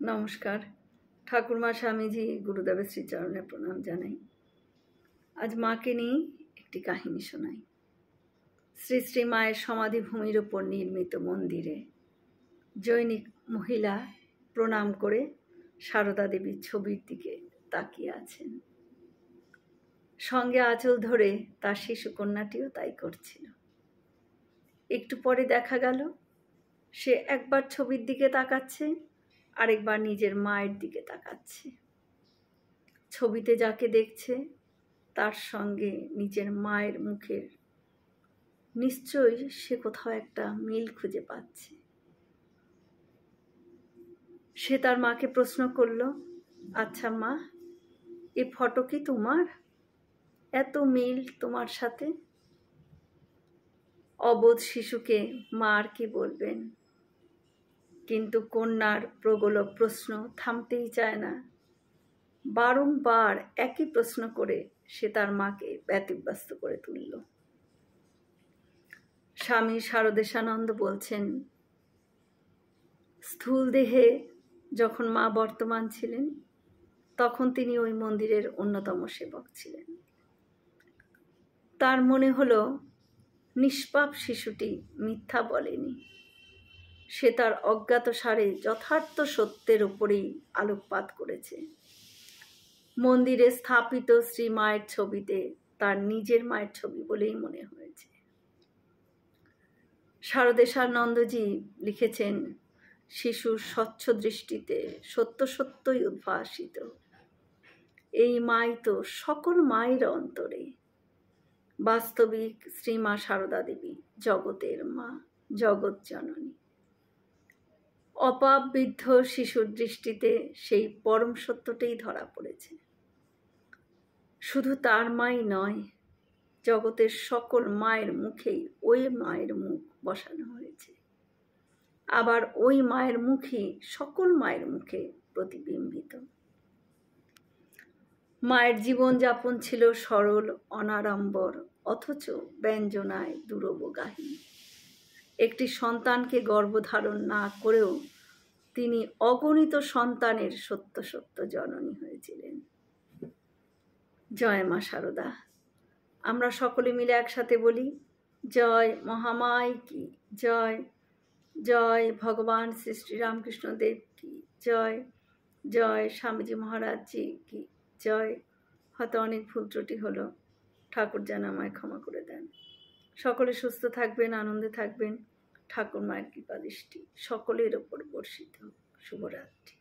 নমস্কার। ঠাকুরমা স্বামীজি গুরুদেবের শ্রীচরণে প্রণাম জানাই। আজ মাকে নিয়ে একটি কাহিনী শোনাই। শ্রী শ্রী মায়ের সমাধিভূমির উপর নির্মিত মন্দিরে জৈনিক মহিলা প্রণাম করে সারদা দেবীর ছবির দিকে তাকিয়ে আছেন। সঙ্গে আঁচল ধরে তার শিশুকন্যাটিও তাই করছিল। একটু পরে দেখা গেল সে একবার ছবির দিকে তাকাচ্ছে, আরেকবার নিজের মায়ের দিকে তাকাচ্ছে। ছবিতে যাকে দেখছে তার সঙ্গে নিজের মায়ের মুখের নিশ্চয়ই সে কোথাও একটা মিল খুঁজে পাচ্ছে। সে তার মাকে প্রশ্ন করল, আচ্ছা মা, এ ফটো কি তোমার? এত মিল তোমার সাথে? অবোধ শিশুকে মা আর কি বলবেন, কিন্তু কন্যার প্রগলভ প্রশ্ন থামতেই চায় না। বারংবার একই প্রশ্ন করে সে তার মাকে ব্যতিব্যস্ত করে তুলল। স্বামী শারদেশানন্দ বলছেন, স্থূল দেহে যখন মা বর্তমান ছিলেন তখন তিনি ওই মন্দিরের অন্যতম সেবক ছিলেন। তার মনে হলো নিষ্পাপ শিশুটি মিথ্যা বলেনি, সে তার অজ্ঞাতসারে যথার্থ সত্যের উপরেই আলোকপাত করেছে। মন্দিরে স্থাপিত শ্রী মায়ের ছবিতে তার নিজের মায়ের ছবি বলেই মনে হয়েছে। শারদেশানন্দজি লিখেছেন, শিশুর স্বচ্ছ দৃষ্টিতে সত্য সত্যই উদ্ভাসিত। এই মাই তো সকল মায়ের অন্তরে। বাস্তবিক শ্রীমা সারদা দেবী জগতের মা, জগৎ জননী। অপাবৃদ্ধ শিশুর দৃষ্টিতে সেই পরম সত্যটাই ধরা পড়েছে। শুধু তার মাই নয়, জগতের সকল মায়ের মুখেই ওই মায়ের মুখ বসানো হয়েছে। আবার ওই মায়ের মুখই সকল মায়ের মুখে প্রতিবিম্বিত। মায়ের জীবনযাপন ছিল সরল অনাড়ম্বর, অথচ ব্যঞ্জনায় দুরবগাহী। একটি সন্তানকে গর্ভধারণ না করেও তিনি অগণিত সন্তানের সত্য সত্য জননী হয়েছিলেন। জয় মা শারদা। আমরা সকলে মিলে একসাথে বলি, জয় মহামায় কি জয়, জয় ভগবান শ্রী শ্রী রামকৃষ্ণ দেব কি জয়, জয় স্বামীজি মহারাজজি কি জয়। হয়তো অনেক ভুল ত্রুটি হলো, ঠাকুর যেন আমায় ক্ষমা করে দেন। সকলে সুস্থ থাকবেন, আনন্দে থাকবেন। ঠাকুর মায়ের কৃপা দৃষ্টি সকলের ওপর বর্ষিত হোক। শুভরাত্রি।